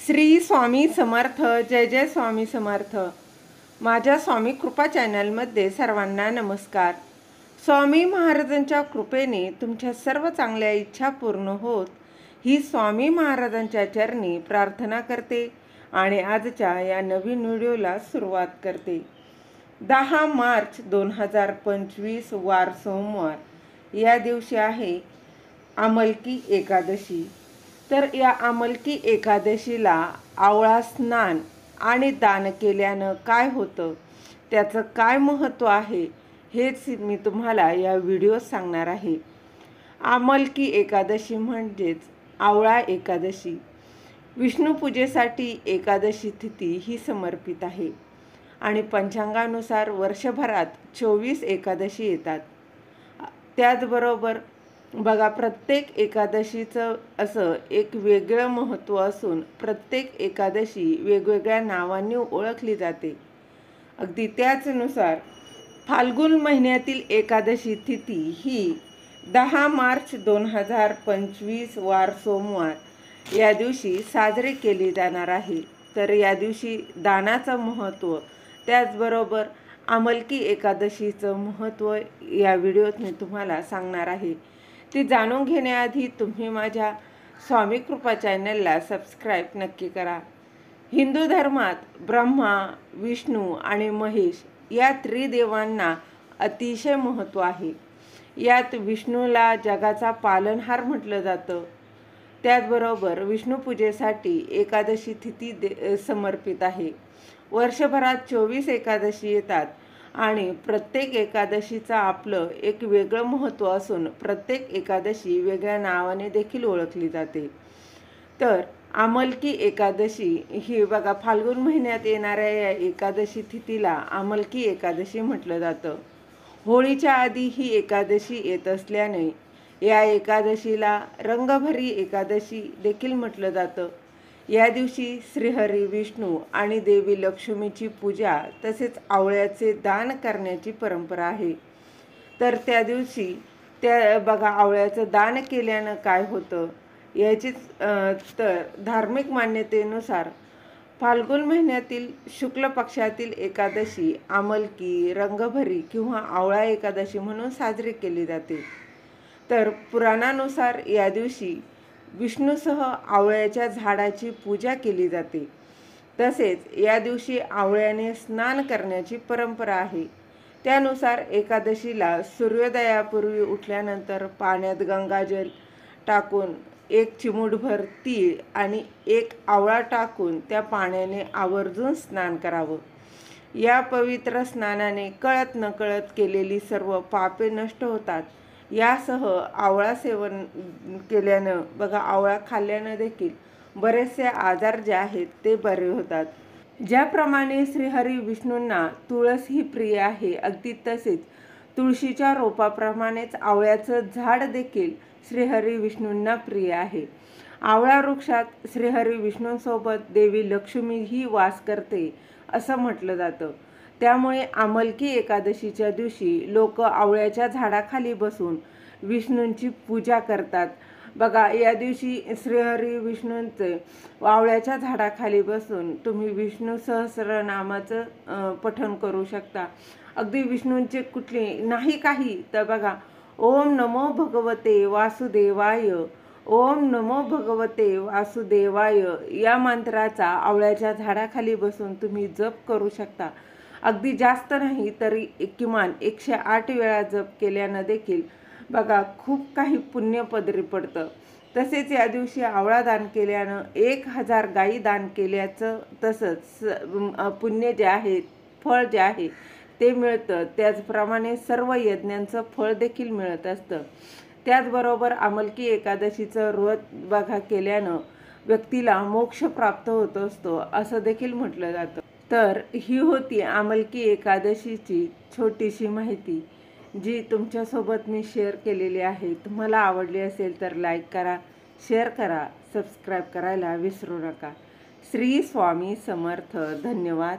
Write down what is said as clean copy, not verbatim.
श्री स्वामी समर्थ. जय जय स्वामी समर्थ. माझ्या स्वामी कृपा चॅनलमध्ये सर्वांना नमस्कार. स्वामी महाराजांच्या कृपेने तुमच्या सर्व चांगल्या इच्छा पूर्ण होत ही स्वामी महाराजांच्या चरणी प्रार्थना करते आणि आजच्या या नवीन व्हिडिओला सुरुवात करते. 10 मार्च 2025 वार सोमवार. या दिवशी आहे आमलकी एकादशी. तर या आमलकी एकादशीला आवळा स्नान आणि दान केल्यानं काय होतं, त्याचं काय महत्त्व आहे, हेच मी तुम्हाला या व्हिडिओत सांगणार आहे. आमलकी एकादशी म्हणजेच आवळा एकादशी. विष्णू पूजेसाठी एकादशी तिथी ही समर्पित आहे आणि पंचांगानुसार वर्षभरात 24 एकादशी येतात. त्याचबरोबर बघा, प्रत्येक एकादशीचं असं एक वेगळं महत्त्व असून प्रत्येक एकादशी वेगवेगळ्या नावांनी ओळखली जाते. अगदी त्याचनुसार फाल्गुन महिन्यातील एकादशी तिथी ही 10 मार्च 2025 वार सोमवार या दिवशी साजरी केली जाणार आहे. तर या दिवशी दानाचं महत्त्व, त्याचबरोबर आमलकी एकादशीचं महत्त्व या व्हिडिओत मी तुम्हाला सांगणार आहे. ती जाणून घेण्याआधी तुम्ही माझ्या स्वामी कृपा चॅनलला सबस्क्राईब नक्की करा. हिंदू धर्मात ब्रह्मा, विष्णू आणि महेश या त्रिदेवांना अतिशय महत्त्व आहे. यात विष्णूला जगाचा पालनहार म्हटलं जातं. त्याचबरोबर विष्णू पूजेसाठी एकादशी तिथी समर्पित आहे. वर्षभरात 24 एकादशी येतात आणि प्रत्येक एकादशीचं आपलं एक वेगळं महत्त्व असून प्रत्येक एकादशी वेगळ्या नावाने देखील ओळखली जाते. तर आमलकी एकादशी ही बघा, फाल्गुन महिन्यात येणाऱ्या या एकादशी तिथीला आमलकी एकादशी म्हटलं जातं. होळीच्या आधी ही एकादशी येत असल्याने या एकादशीला रंगभरी एकादशी देखील म्हटलं जातं. या दिवशी श्रीहरी विष्णू आणि देवी लक्ष्मीची पूजा तसेच आवळ्याचे दान करण्याची परंपरा आहे. तर त्या दिवशी बघा, आवळ्याचं दान केल्यानं काय होतं याचीच तर धार्मिक मान्यतेनुसार फाल्गुन महिन्यातील शुक्ल पक्षातील एकादशी आमलकी, रंगभरी किंवा आवळा एकादशी म्हणून साजरी केली जाते. तर पुराणानुसार या दिवशी विष्णूसह आवळ्याच्या झाडाची पूजा केली जाते. तसेच या दिवशी आवळ्याने स्नान करण्याची परंपरा आहे. त्यानुसार एकादशीला सूर्योदयापूर्वी उठल्यानंतर पाण्यात गंगाजल टाकून 1 चिमूटभर तीळ आणि 1 आवळा टाकून त्या पाण्याने आवर्जून स्नान करावं. या पवित्र स्नानाने कळत नकळत केलेली सर्व पापे नष्ट होतात. यासह आवळा सेवन केल्यानं बघा, आवळा खाल्ल्यानं देखील बरेचसे आजार जे आहेत ते बरे होतात. ज्याप्रमाणे श्रीहरी विष्णूंना तुळस ही प्रिय आहे, अगदी तसेच तुळशीच्या रोपाप्रमाणेच आवळ्याचं झाड देखील श्रीहरी विष्णूंना प्रिय आहे. आवळा वृक्षात श्रीहरी विष्णूंसोबत देवी लक्ष्मीही वास करते असं म्हटलं जातं. त्यामुळे आमलकी एकादशीच्या दिवशी लोक आवळ्याच्या झाडाखाली बसून विष्णूंची पूजा करतात. बघा, या दिवशी श्रीहरी विष्णूंचे आवळ्याच्या झाडाखाली बसून तुम्ही विष्णू सहस्रनामाचं पठण करू शकता. अगदी विष्णूंचे कुठले नाही काही तर बघा, ओम नमो भगवते वासुदेवाय, ओम नमो भगवते वासुदेवाय या मंत्राचा आवळ्याच्या झाडाखाली बसून तुम्ही जप करू शकता. अगदी जास्त नाही तरी किमान 108 वेळा जप केल्यानं देखील बघा खूप काही पुण्य पदरी पडतं. तसेच या दिवशी आवळा दान केल्यानं 1000 गायी दान केल्याचं तसंच पुण्य जे आहे, फळ जे आहे ते मिळतं. त्याचप्रमाणे सर्व यज्ञांचं फळ देखील मिळत असतं. त्याचबरोबर आमलकी एकादशीचं व्रत बघा केल्यानं व्यक्तीला मोक्ष प्राप्त होत असतो असं देखील म्हटलं जातं. तर ही होती आमलकी एकादशीची छोटीशी माहिती, जी तुमच्यासोबत मी शेअर केलेली आहे. तुम्हाला आवडली असेल तर लाईक करा, शेअर करा, सबस्क्राईब करायला विसरू नका. श्री स्वामी समर्थ. धन्यवाद.